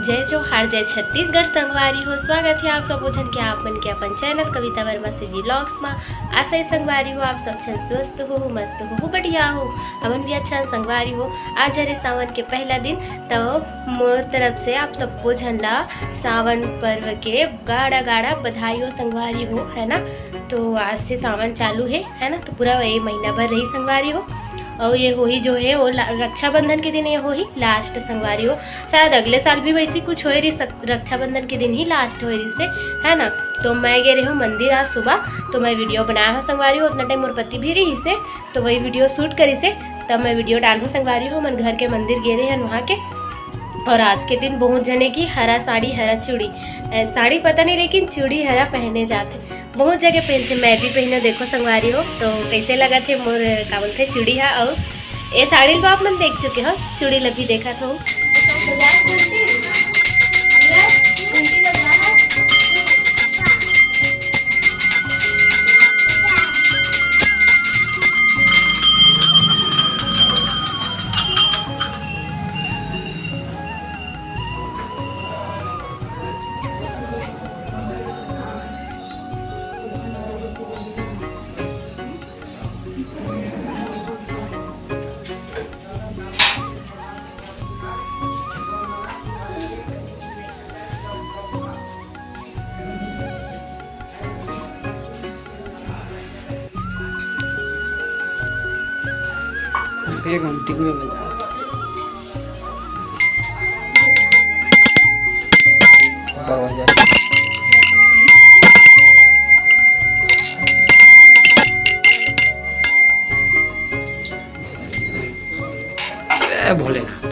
जय जोहार जय छत्तीसगढ़ संगवारी हो। स्वागत है आप सब भोजन के आप मन के अपन चैनल कविता वर्मा से जी ब्लॉग्स में। आशा ही संगवारी हो आप सब स्वस्थ हो मस्त हो बढ़िया हो। हमन भी अच्छा संगवारी हो। आज हरे सावन के पहला दिन तो मोर तरफ से आप सब भोजन ला सावन पर्व के गाढ़ा गाढ़ा बधाई हो संगवारी हो, है ना। तो आज से सावन चालू है ना। तो पूरा ये महीना भर रही संगवारी हो। और ये होही जो है वो रक्षाबंधन के दिन ये होही लास्ट संगवारी हो। शायद अगले साल भी वैसी कुछ हो रही, रक्षाबंधन के दिन ही लास्ट हो रही से, है ना। तो मैं गए रही हूँ मंदिर आज सुबह, तो मैं वीडियो बनाया हूँ संगवारी हो। उतना टाइम मोर पति भी रही से, तो वही वीडियो शूट करी से तब मैं वीडियो डालूँ संगवारी हो। मन घर के मंदिर गए रहे हैं वहाँ के। और आज के दिन बहुत जने की हरा साड़ी हरा चूड़ी, साड़ी पता नहीं लेकिन चूड़ी हरा पहने जाते, बहुत जगह पहनते। मैं भी पहने देखो संगवारी हो। तो कैसे लगा थे मोर का बोलते चूड़ी है। और ये साड़ी तो आप मन देख चुके हो, चूड़ी लभी देखा था। एक घंटी में बजा भोलेनाथ।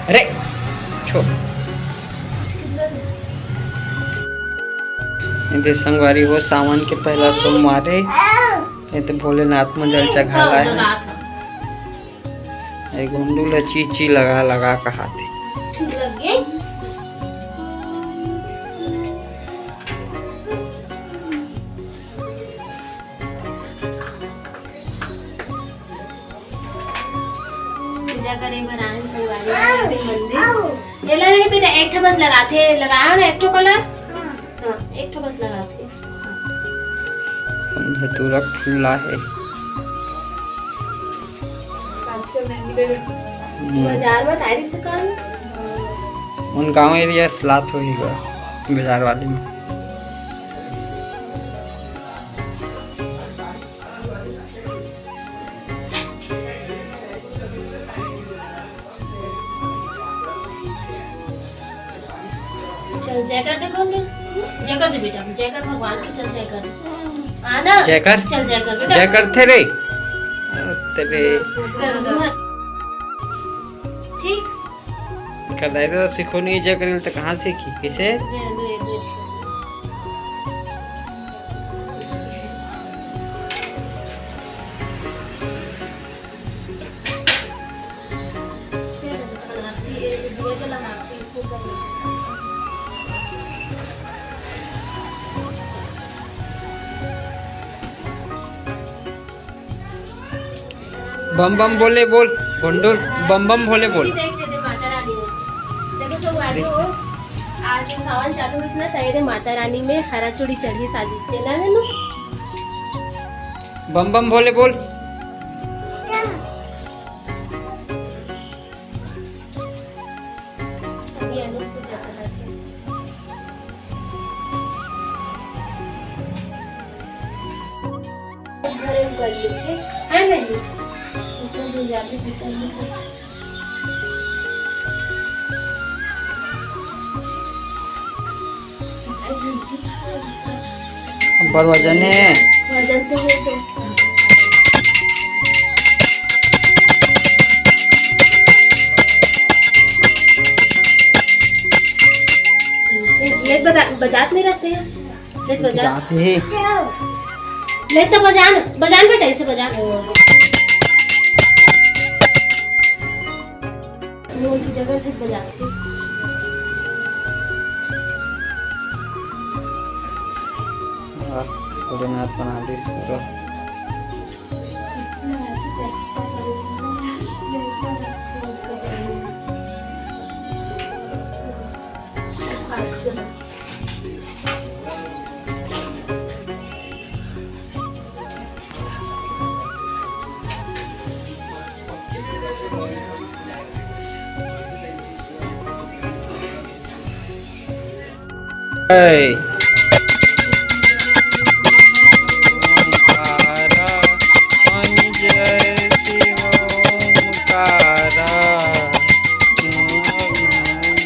अरे छोड़ ये संगवारी हो सावन के पहला सोमवार है। ये तो भोलेनाथ में जल चढ़ाला है। ये गुंडूला चीची लगा लगा कहाते करे बनाए संगवारी मंदिर। ये नहीं बेटा एक ठो बस लगाते, लगाया ना एक ठो कलर। हाँ एक ठो बस लगाते। धतूरा फूला है। बाजार में तारी से कल उन गांव एरिया स्लात हो ही बाजार वाले में। चल जयकर देखो हमने, जयकर दे बेटा, जयकर भगवान की। चल जयकर आना, जयकर चल जयकर बेटा, जयकर थे रे तेरे ठीक कर दे तो सीखो नहीं। जयकर तो कहाँ सीखी किसे बम बम बोले बोल गुंडुल बम बम भोले बोल। आज सावन चालू हुई ना तैयारी माता रानी में हरा चूड़ी चढ़ी साजी चला है नु। बम बम भोले बोल। है नहीं पर वजन है वजन तो है। बजात नहीं रहते हैं, ले तो बजान बजान बेटा इसे बजान। की जगह से बजाते भोलेनाथ बना दे पूरा। जय स्वामी जय शिव ओंकारा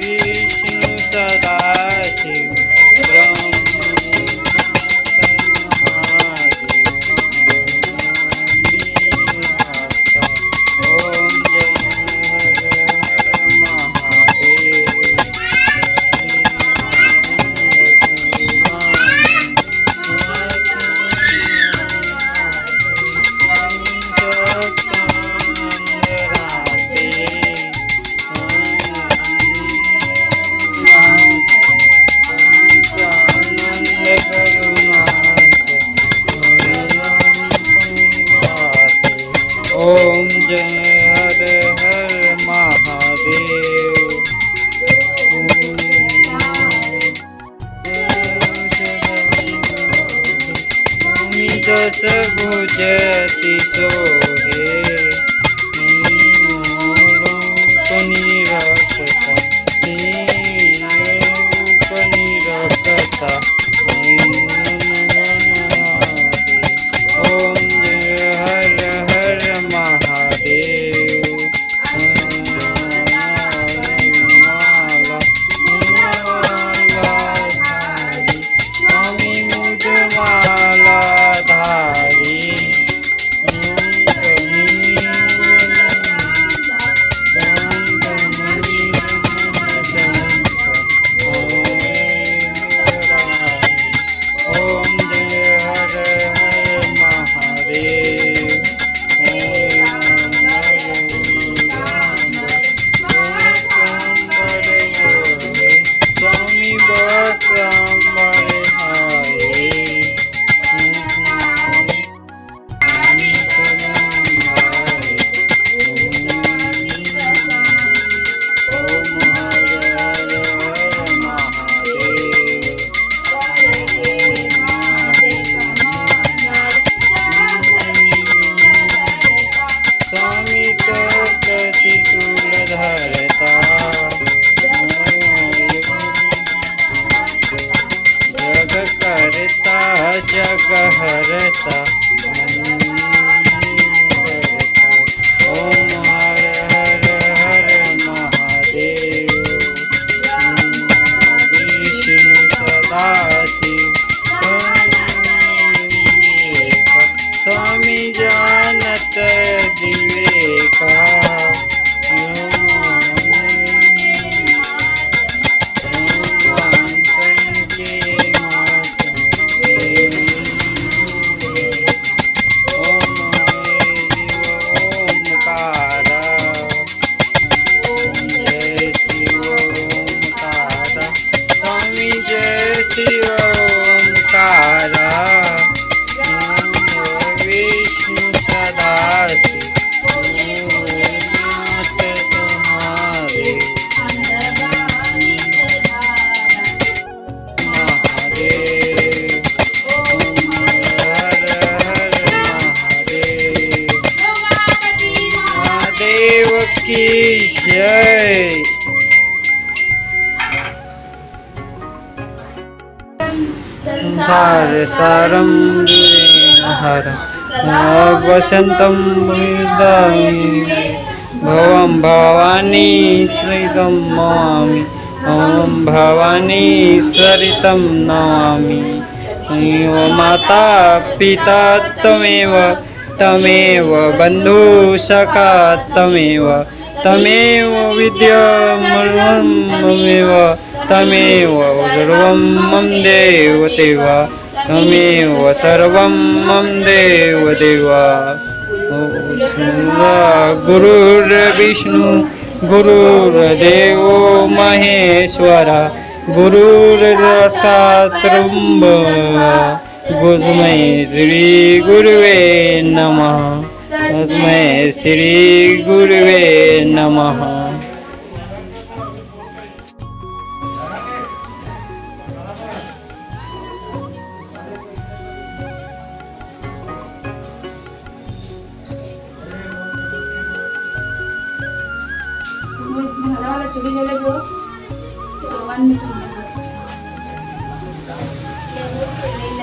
विष्णु सदाशिव ओम जय हर हर महादेव। भूमि दस भुजति सोहे उपनिरक्षता ओम जय हर हर महादेव। स्वामी मुझमाला धारी ओम जय हर हर महादेव। स्वामी बसंबर हाय ओम हर हर हर महादेव। स्वामी तपति शूलधरता जग करता जग हरता ओम हर हर हर महादेव। विष्णु सदाशिव स्वामी जानत विवेका स्वामी जय शिव ओंकारा विष्णु सदाशिव तुम्हारे महादेव। ओम हर हर महादेव। महादेव की जय। संसार सारं हरं वसन्तं हृदये भवं भवानी सहितं नमामि ॐ भवानी सरितं नमामि। माता पिता त्वमेव तमेव बन्धु सखा त्वमेव तमेव विद्यामूलं ममेव तमेव सर्वं मम देवदेव तमेव सर्वं मम देवदेव। गुरुर्विष्णु गुरुर्देवो महेश्वर गुरुर्साक्षात् तस्मै श्री गुरुवे नमः। तस्मै श्री गुरुवे नमः। चुड़ी ले लो क्या वो खेलेंगे।